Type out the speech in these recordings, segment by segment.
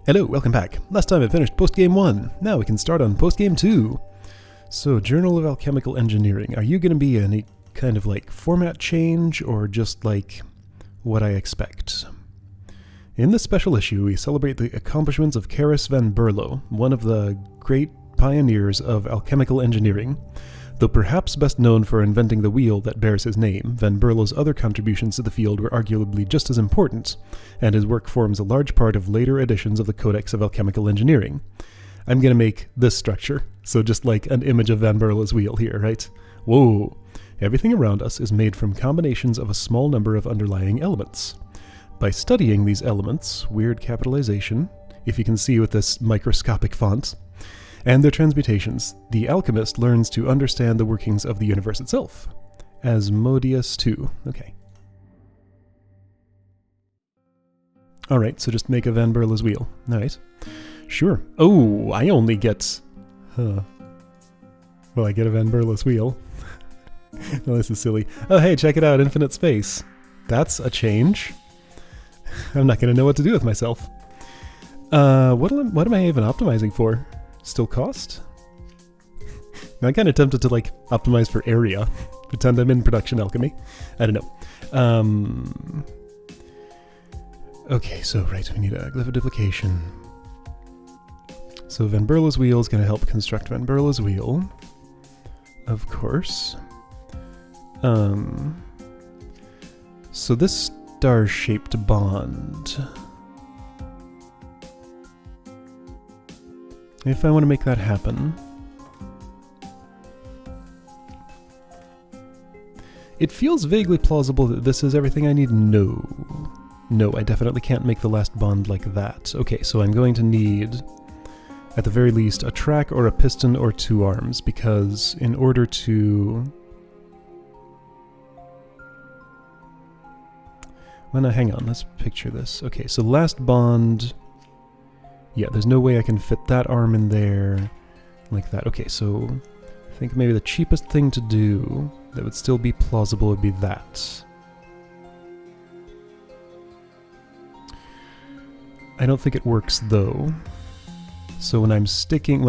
Hello, welcome back. Last time I finished Postgame 1. Now we can start on Postgame 2. So, Journal of Alchemical Engineering. Are you going to be any kind of like format change or just like what I expect? In this special issue, we celebrate the accomplishments of Carus van Berlo, one of the great pioneers of alchemical engineering. Though perhaps best known for inventing the wheel that bears his name, Van Berlo's other contributions to the field were arguably just as important, and his work forms a large part of later editions of the Codex of Alchemical Engineering. I'm going to make this structure, so just like an image of Van Berlo's wheel here, right? Whoa! Everything around us is made from combinations of a small number of underlying elements. By studying these elements, weird capitalization, if you can see with this microscopic font, and their transmutations, the alchemist learns to understand the workings of the universe itself. Asmodeus 2. Okay. Alright, so just make a Van Berlo's wheel. Alright. Sure. Oh, I only get... Well, I get a Van Berlo's wheel. Oh, this is silly. Oh, hey, check it out, infinite space. That's a change. I'm not going to know what to do with myself. What am I even optimizing for? Still cost? I'm kind of tempted to like optimize for area. Pretend I'm in production alchemy. I don't know. Okay, so right, we need a glyph of duplication. So Van Berlo's wheel is going to help construct Van Berlo's wheel. Of course. So this star-shaped bond... If I want to make that happen... It feels vaguely plausible that this is everything I need. No. No, I definitely can't make the last bond like that. Okay, so I'm going to need, at the very least, a track or a piston or two arms, because in order to... Well, no, hang on, let's picture this. Okay, so last bond... Yeah, there's no way I can fit that arm in there like that. Okay, so I think maybe the cheapest thing to do that would still be plausible would be that. I don't think it works though. So when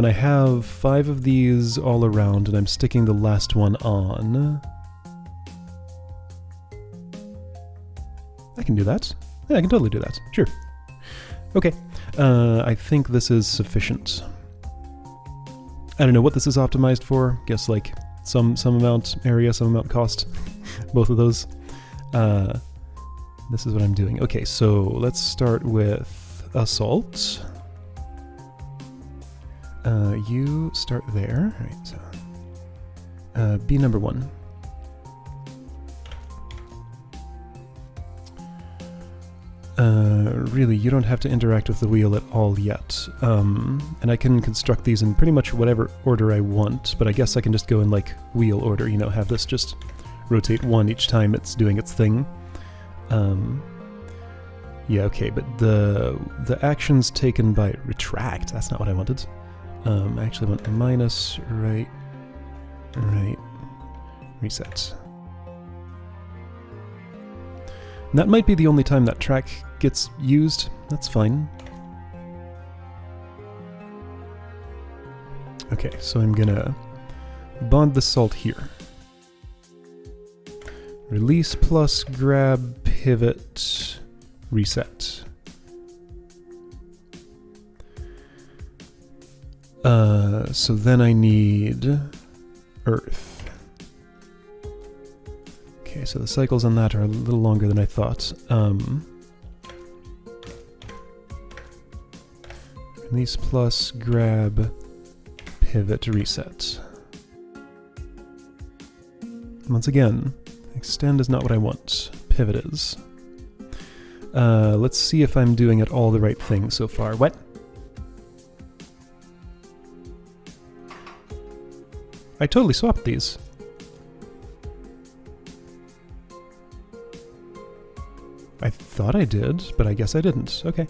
I have 5 of these all around and I'm sticking the last one on, I can do that. Yeah, I can totally do that. Sure. Okay. I think this is sufficient. I don't know what this is optimized for. Guess like some amount area, some amount cost. Both of those. This is what I'm doing. Okay, so let's start with assault. You start there. All right, so be number 1. Really, you don't have to interact with the wheel at all yet. And I can construct these in pretty much whatever order I want, but I guess I can just go in like wheel order, you know, have this just rotate 1 each time it's doing its thing. Yeah, okay, but the actions taken by retract, that's not what I wanted. I actually want minus, right, reset. And that might be the only time that track gets used. That's fine. Okay, so I'm gonna bond the salt here. Release plus grab, pivot, reset. So then I need earth. Okay, so the cycles on that are a little longer than I thought. Release plus grab, pivot, reset. Once again, extend is not what I want. Pivot is. Let's see if I'm doing it all the right thing so far. What? I totally swapped these. I thought I did, but I guess I didn't. Okay.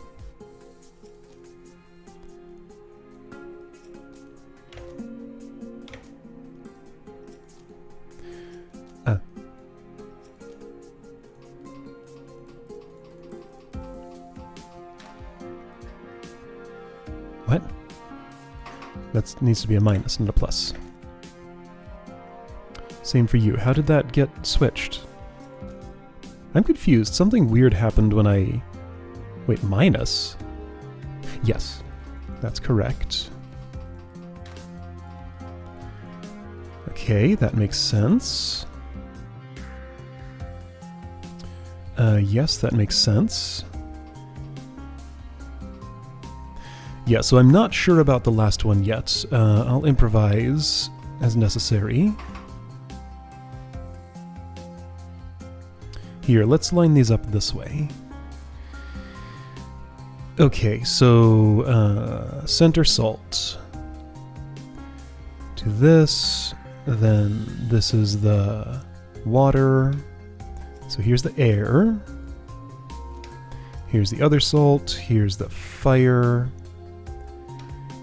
What? That needs to be a minus, not a plus. Same for you. How did that get switched? I'm confused. Something weird happened when I... Wait, minus? Yes, that's correct. Okay, that makes sense. Yes, that makes sense. Yeah, so I'm not sure about the last one yet. I'll improvise as necessary. Here, let's line these up this way. Okay, so center salt to this, then this is the water, so here's the air, here's the other salt, here's the fire,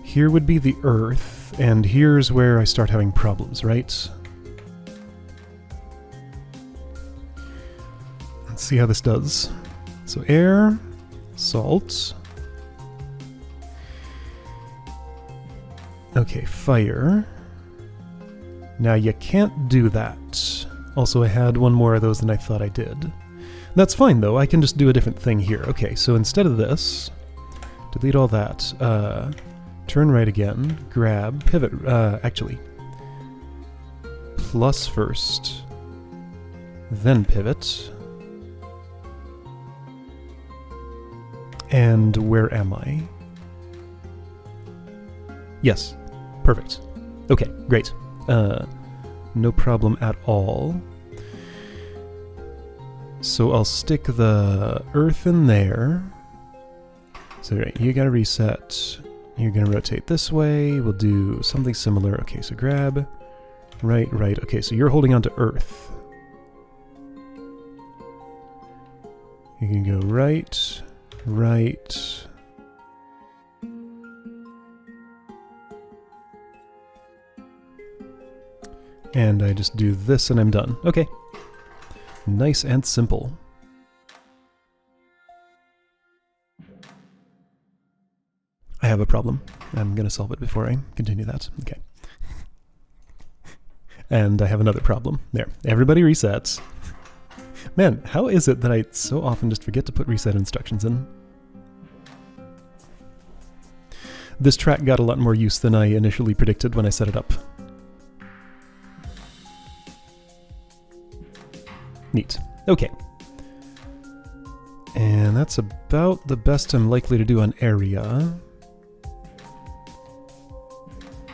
here would be the earth, and here's where I start having problems, right? Let's see how this does. So air, salt. Okay, fire. Now you can't do that. Also, I had one more of those than I thought I did. That's fine though, I can just do a different thing here. Okay, so instead of this, delete all that. Turn right again, grab, pivot, actually. Plus first, then pivot. And where am I? Yes, perfect. Okay, great. No problem at all. So I'll stick the earth in there. So right, you gotta reset. You're gonna rotate this way. We'll do something similar. Okay, so grab, right, right. Okay, so you're holding on to earth. You can go right, right. And I just do this and I'm done. Okay. Nice and simple. I have a problem. I'm going to solve it before I continue that. Okay. And I have another problem. There. Everybody resets. Man, how is it that I so often just forget to put reset instructions in? This track got a lot more use than I initially predicted when I set it up. Neat. Okay. And that's about the best I'm likely to do on area.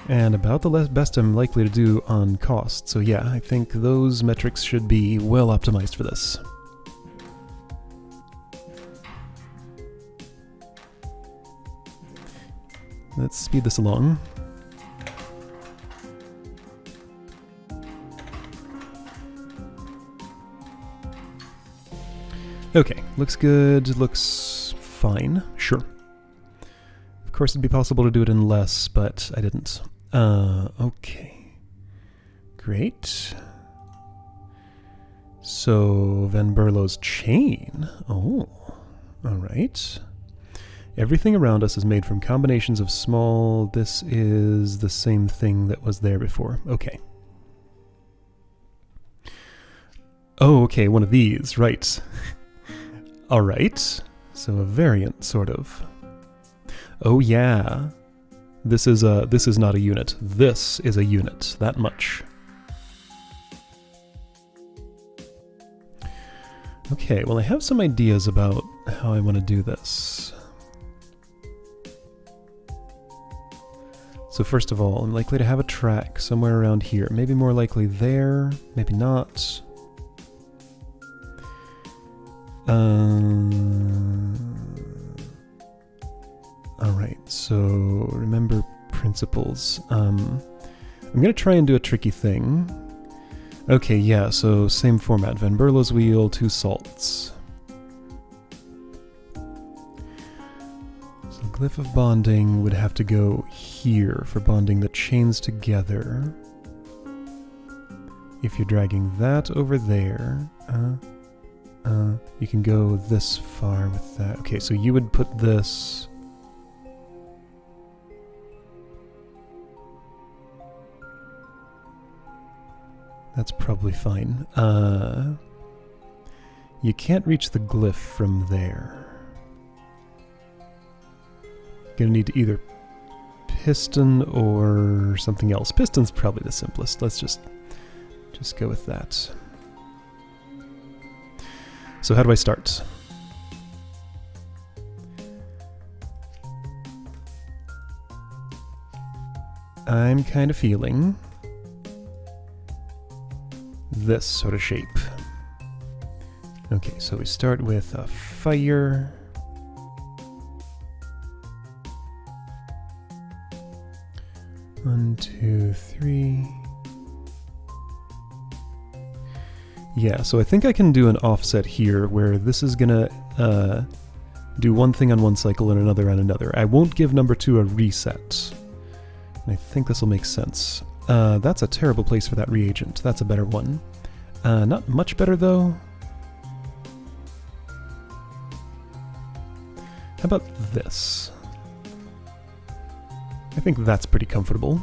And about the best I'm likely to do on cost. So yeah, I think those metrics should be well optimized for this. Let's speed this along. Okay, looks good, looks fine, sure. Of course it'd be possible to do it in less, but I didn't. Okay. Great. So, Van Berlo's chain. Oh, alright. Everything around us is made from combinations of small... This is the same thing that was there before. Okay. Oh, okay, one of these, right. Alright. So a variant, sort of. Oh yeah. This is not a unit. This is a unit. That much. Okay, well I have some ideas about how I want to do this. So first of all, I'm likely to have a track somewhere around here. Maybe more likely there, maybe not. Alright, so remember principles. I'm gonna try and do a tricky thing. Okay, yeah, so same format. Van Berlo's wheel, 2 salts. So glyph of bonding would have to go here for bonding the chains together. If you're dragging that over there, you can go this far with that. Okay, so you would put this... That's probably fine. You can't reach the glyph from there. Gonna need to either piston or something else. Piston's probably the simplest. Let's just go with that. So how do I start? I'm kind of feeling this sort of shape. Okay, so we start with a fire. One, two, three. Yeah, so I think I can do an offset here where this is gonna do one thing on one cycle and another on another. I won't give number 2 a reset. I think this will make sense. That's a terrible place for that reagent. That's a better one. Not much better though. How about this? I think that's pretty comfortable.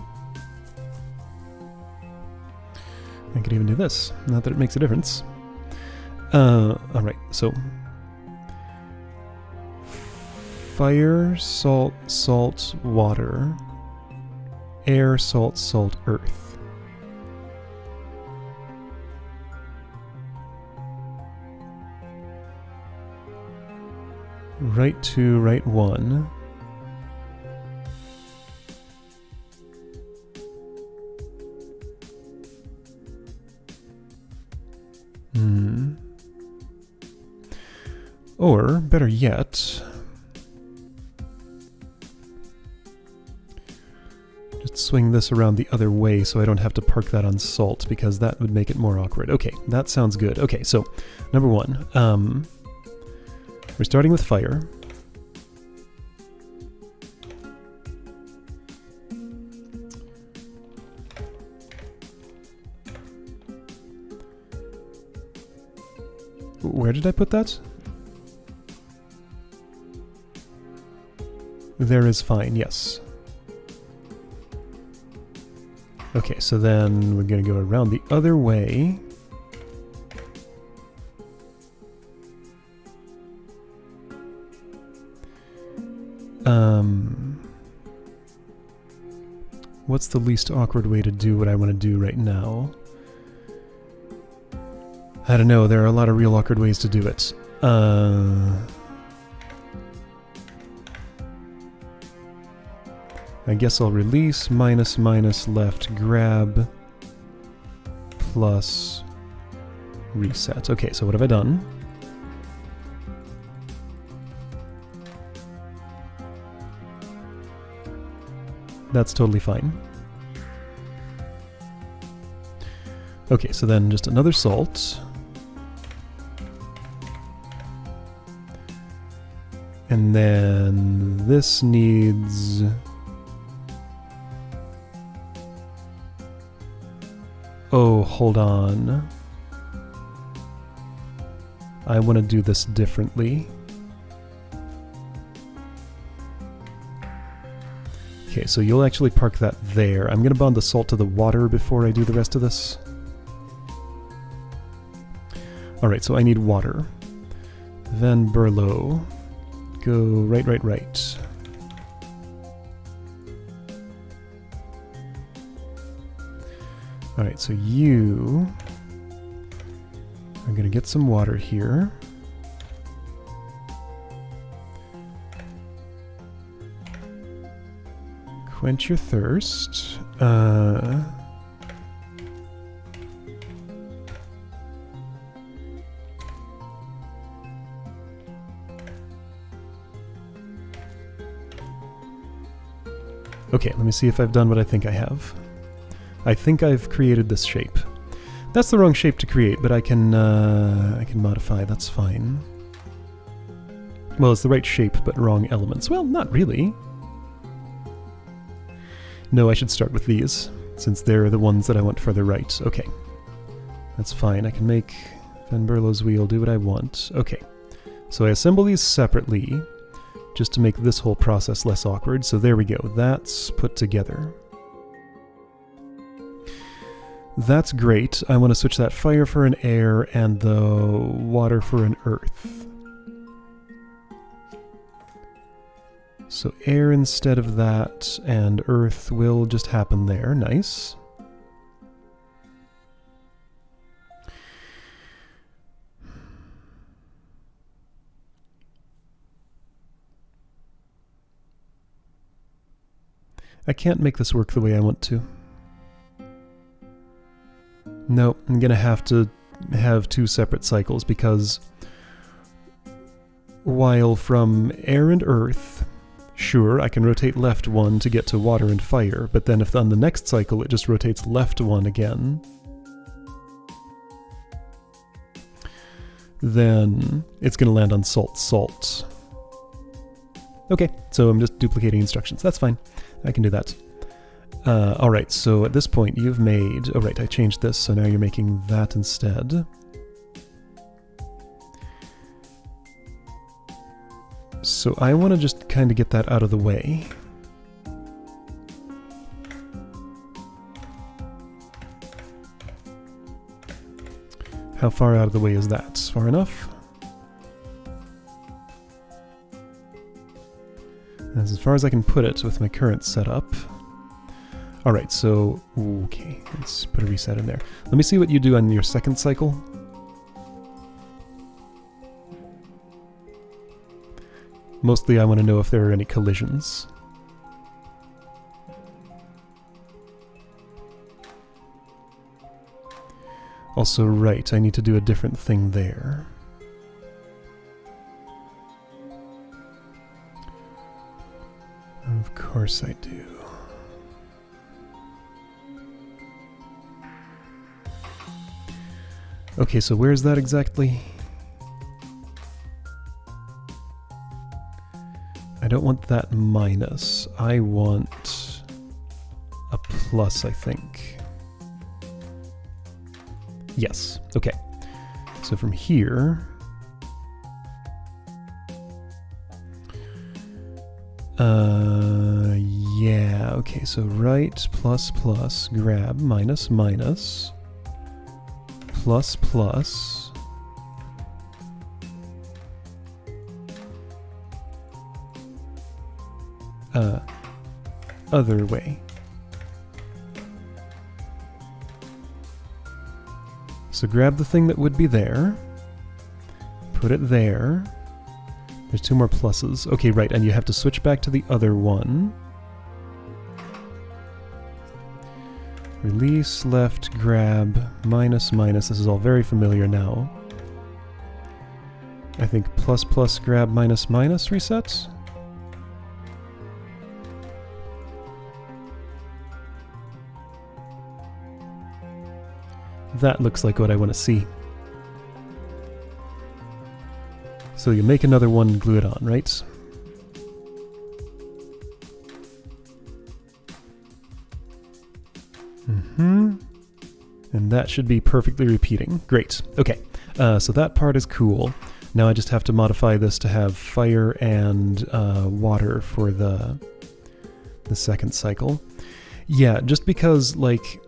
I could even do this, not that it makes a difference. Alright, so fire, salt, salt, water, air, salt, salt, earth. Right 2, right 1. Or, better yet, just swing this around the other way so I don't have to park that on salt, because that would make it more awkward. Okay, that sounds good. Okay, so, number 1. We're starting with fire. Where did I put that? There is fine, yes. Okay, so then we're going to go around the other way. What's the least awkward way to do what I want to do right now? I don't know, there are a lot of real awkward ways to do it. I guess I'll release, minus, minus, left, grab, plus, reset. Okay, so what have I done? That's totally fine. Okay, so then just another salt. And then this needs... Oh, hold on. I want to do this differently. Okay, so you'll actually park that there. I'm going to bond the salt to the water before I do the rest of this. Alright, so I need water. Then Berlo. Go right, right, right. Alright, so you are going to get some water here. Quench your thirst. Okay, let me see if I've done what I think I have. I think I've created this shape. That's the wrong shape to create, but I can modify, that's fine. Well, it's the right shape, but wrong elements. Well, not really. No, I should start with these, since they're the ones that I want further right. Okay. That's fine. I can make Van Berlo's wheel do what I want. Okay. So I assemble these separately, just to make this whole process less awkward. So there we go. That's put together. That's great. I want to switch that fire for an air and the water for an earth. So air instead of that, and earth will just happen there. Nice. I can't make this work the way I want to. No, I'm gonna have to have two separate cycles because while from air and earth, sure, I can rotate left one to get to water and fire, but then if on the next cycle it just rotates left one again, then it's gonna land on salt. Okay, so I'm just duplicating instructions. That's fine. I can do that. Alright, so at this point you've made... Oh right, I changed this, so now you're making that instead. So I want to just kind of get that out of the way. How far out of the way is that? Far enough? That's as far as I can put it with my current setup. Alright, so... Okay, let's put a reset in there. Let me see what you do on your second cycle. Mostly I want to know if there are any collisions. Also, right, I need to do a different thing there. Of course I do. Okay, so where's that exactly? I don't want that minus. I want a plus, I think. Yes, okay. So from here... yeah, okay, so right, plus, plus, grab, minus, minus, plus, plus, other way. So grab the thing that would be there, put it there. There's two more pluses. Okay, right, and you have to switch back to the other one. Release, left, grab, minus, minus. This is all very familiar now. I think plus, plus, grab, minus, minus, reset. That looks like what I want to see. So you make another one and glue it on, right? Mm-hmm. And that should be perfectly repeating. Great. Okay. So that part is cool. Now I just have to modify this to have fire and water for the second cycle. Yeah, just because, like...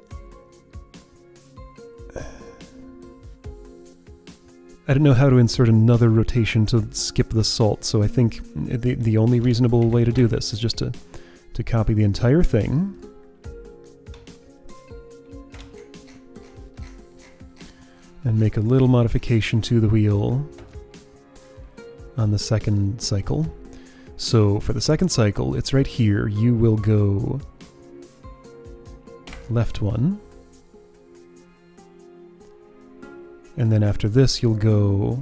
I don't know how to insert another rotation to skip the salt, so I think the only reasonable way to do this is just to copy the entire thing. And make a little modification to the wheel on the second cycle. So for the second cycle, it's right here. You will go left one. And then after this, you'll go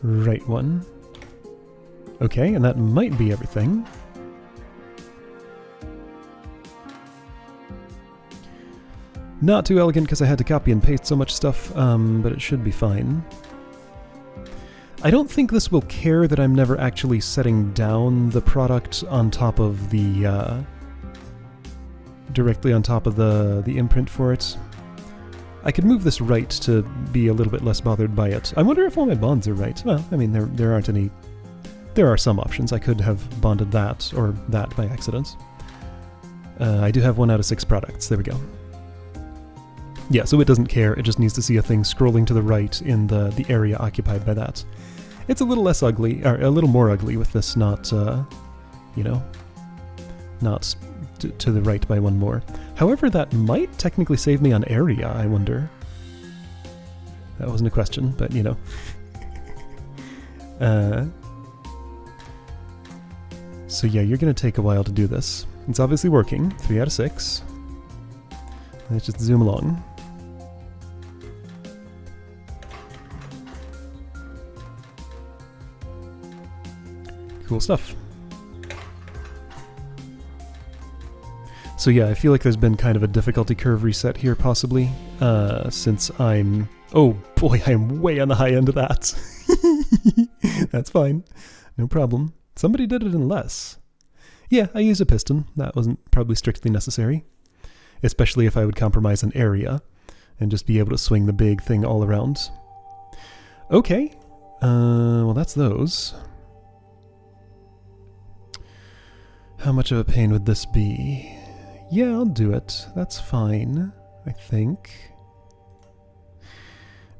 right one. Okay, and that might be everything. Not too elegant because I had to copy and paste so much stuff, but it should be fine. I don't think this will care that I'm never actually setting down the product on top of the... directly on top of the imprint for it. I could move this right to be a little bit less bothered by it. I wonder if all my bonds are right. Well, I mean, there aren't any there are some options. I could have bonded that or that by accident. I do have 1 out of 6 products. There we go. Yeah, so it doesn't care. It just needs to see a thing scrolling to the right in the area occupied by that. It's a little less ugly, or a little more ugly with this not, you know, not to the right by 1 more. However, that might technically save me on area, I wonder. That wasn't a question, but, you know. So yeah, you're going to take a while to do this. It's obviously working. 3 out of 6. Let's just zoom along. Cool stuff. So yeah, I feel like there's been kind of a difficulty curve reset here, possibly, since I'm... Oh boy, I'm way on the high end of that. That's fine. No problem. Somebody did it in less. Yeah, I used a piston. That wasn't probably strictly necessary. Especially if I would compromise an area and just be able to swing the big thing all around. Okay. Well, that's those. How much of a pain would this be? Yeah, I'll do it. That's fine, I think.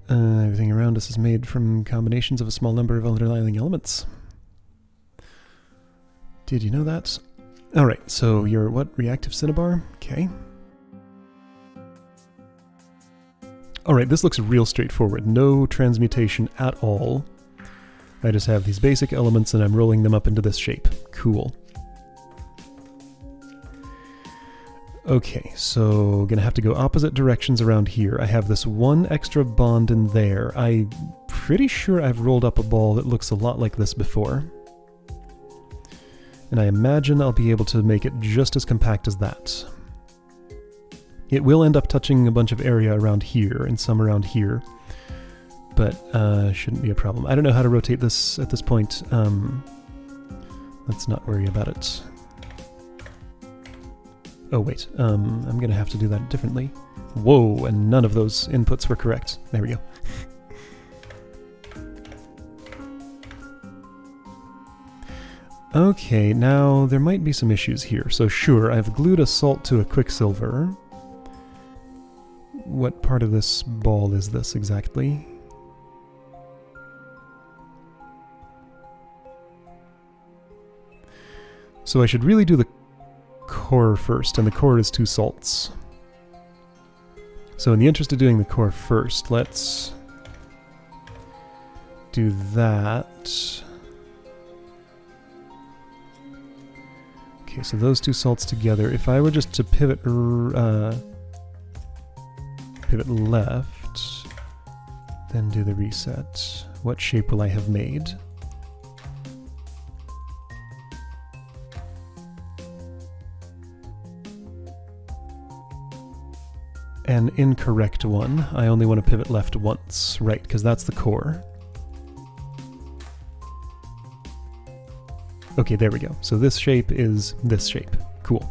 Everything around us is made from combinations of a small number of underlying elements. Did you know that? Alright, so you're what? Reactive cinnabar? Okay. Alright, this looks real straightforward. No transmutation at all. I just have these basic elements and I'm rolling them up into this shape. Cool. Okay, so gonna have to go opposite directions around here. I have this 1 extra bond in there. I'm pretty sure I've rolled up a ball that looks a lot like this before. And I imagine I'll be able to make it just as compact as that. It will end up touching a bunch of area around here and some around here, but shouldn't be a problem. I don't know how to rotate this at this point. Let's not worry about it. Oh wait, I'm gonna have to do that differently. Whoa, and none of those inputs were correct. There we go. Okay, now there might be some issues here. So sure, I've glued a salt to a quicksilver. What part of this ball is this exactly? So I should really do the core first, and the core is 2 salts. So in the interest of doing the core first, let's do that. Okay, so those 2 salts together. If I were just to pivot left, then do the reset, what shape will I have made? An incorrect one. I only want to pivot left once, right, because that's the core. Okay, there we go. So this shape is this shape. Cool.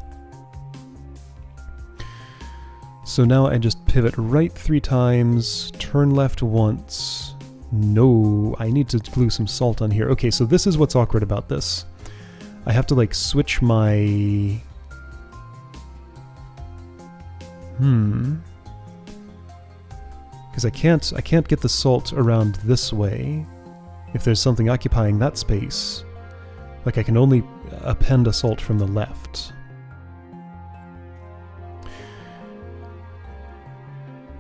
So now I just pivot right 3 times, turn left once. No, I need to glue some salt on here. Okay, so this is what's awkward about this. I have to like switch my... Because I can't get the salt around this way if there's something occupying that space. Like I can only append a salt from the left.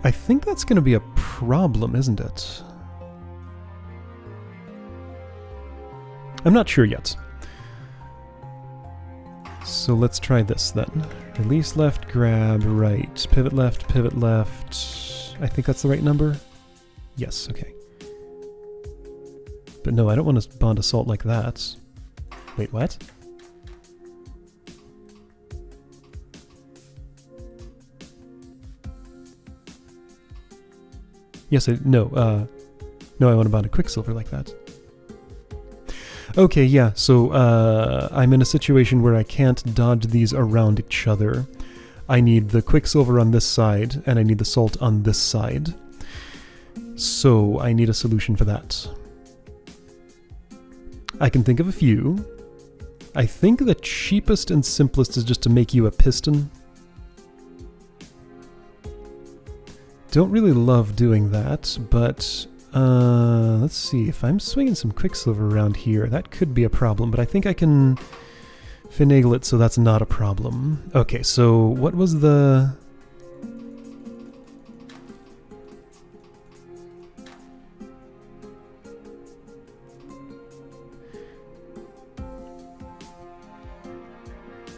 I think that's going to be a problem, isn't it? I'm not sure yet. So let's try this then. Release left, grab right, pivot left, pivot left. I think that's the right number. Yes, okay. But no, I don't want to bond a salt like that. Wait, what? Yes, no, I want to bond a quicksilver like that. Okay, yeah, so I'm in a situation where I can't dodge these around each other. I need the quicksilver on this side, and I need the salt on this side. So I need a solution for that. I can think of a few. I think the cheapest and simplest is just to make you a piston. Don't really love doing that, but let's see. If I'm swinging some Quicksilver around here, that could be a problem, but I think I can finagle it so that's not a problem. Okay, so what was the...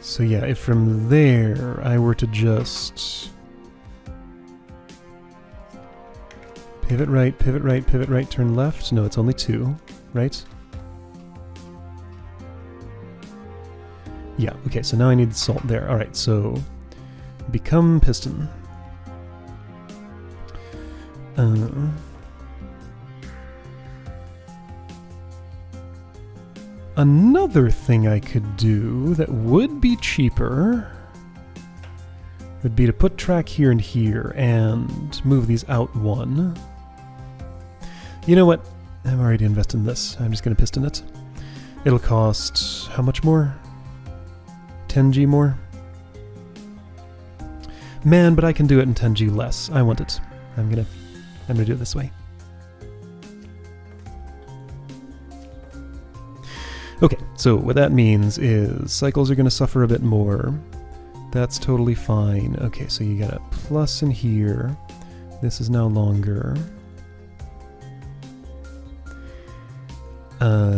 So yeah, if from there I were to just pivot right, turn left. No, it's only 2, right? Yeah, okay, so now I need salt there. Alright, so become piston. Another thing I could do that would be cheaper would be to put track here and here and move these out 1. You know what? I'm already invested in this. I'm just going to piston it. It'll cost how much more? 10G more? Man, but I can do it in 10G less. I want it. I'm gonna do it this way. Okay, so what that means is cycles are going to suffer a bit more. That's totally fine. Okay, so you got a plus in here. This is now longer.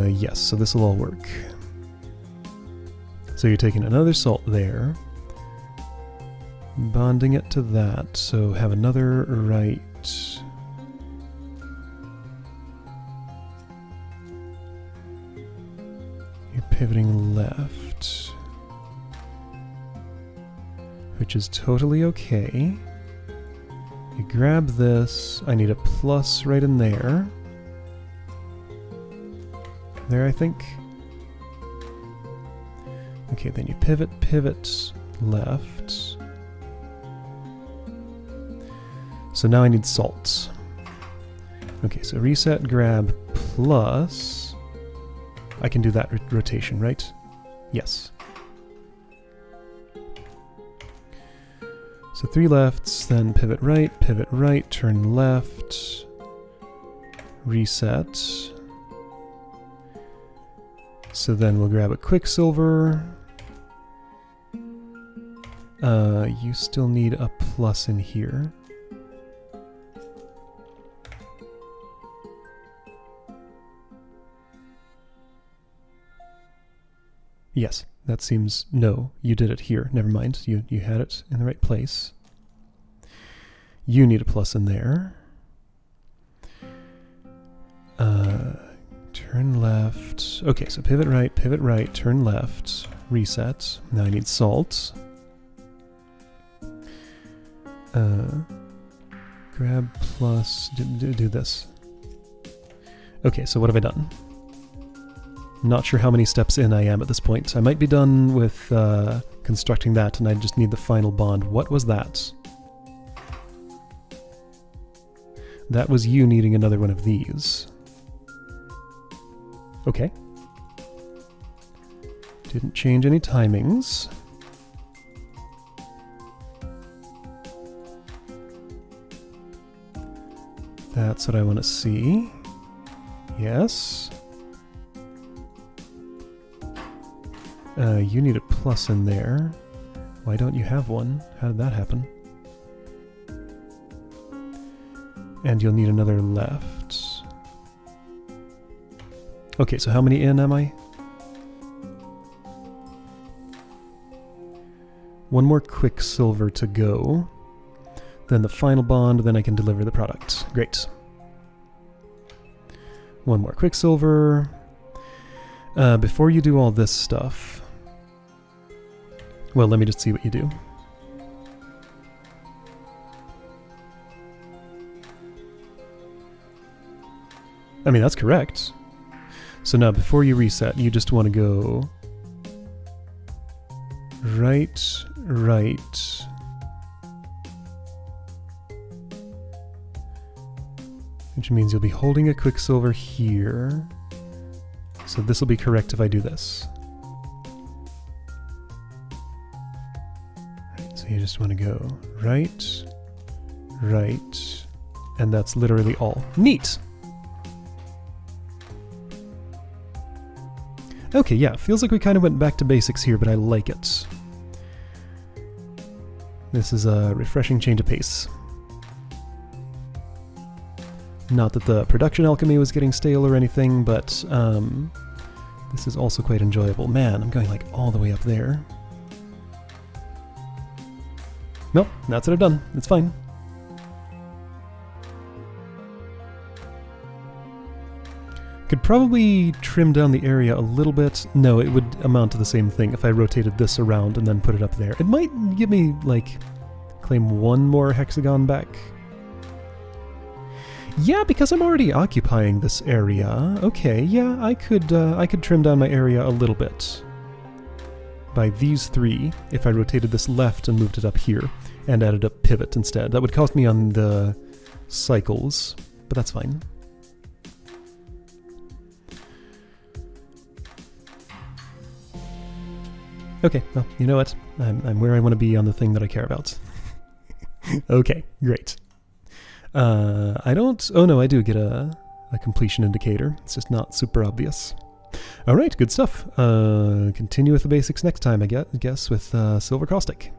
Yes, so this will all work. So you're taking another salt there, bonding it to that, so have another right. You're pivoting left, which is totally okay. You grab this, I need a plus right in there. There, I think. Okay, then you pivot left. So now I need salt. Okay, so reset, grab, plus. I can do that rotation, right? Yes. So 3 lefts, then pivot right, turn left, reset. So then we'll grab a Quicksilver. You still need a plus in here. Yes, that seems... No, you did it here. Never mind. You had it in the right place. You need a plus in there. Turn left. Okay, so pivot right, turn left, reset. Now I need salt. Grab plus, do this. Okay, so what have I done? Not sure how many steps in I am at this point. I might be done with constructing that, and I just need the final bond. What was that? That was you needing another one of these. Okay. Didn't change any timings. That's what I want to see. Yes. You need a plus in there. Why don't you have one? How did that happen? And you'll need another left. Okay, so how many in am I? One more Quicksilver to go. Then the final bond, then I can deliver the product. Great. One more Quicksilver. Before you do all this stuff... Well, let me just see what you do. I mean, that's correct. So now, before you reset, you just want to go... right, right... Which means you'll be holding a Quicksilver here. So this will be correct if I do this. Right, so you just want to go right, right, and that's literally all. Neat! Okay, yeah, feels like we kind of went back to basics here, but I like it. This is a refreshing change of pace. Not that the production alchemy was getting stale or anything, but this is also quite enjoyable. Man, I'm going like all the way up there. Nope, that's what I've done. It's fine. Could probably trim down the area a little bit. No, it would amount to the same thing if I rotated this around and then put it up there. It might give me, like, claim one more hexagon back. Yeah, because I'm already occupying this area. Okay, yeah, I could trim down my area a little bit. By these three, if I rotated this left and moved it up here, and added a pivot instead. That would cost me on the cycles, but that's fine. Okay, well, you know what? I'm where I want to be on the thing that I care about. Okay, great. I don't... Oh no, I do get a completion indicator. It's just not super obvious. Alright, good stuff. Continue with the basics next time, I guess, with Silver Caustic.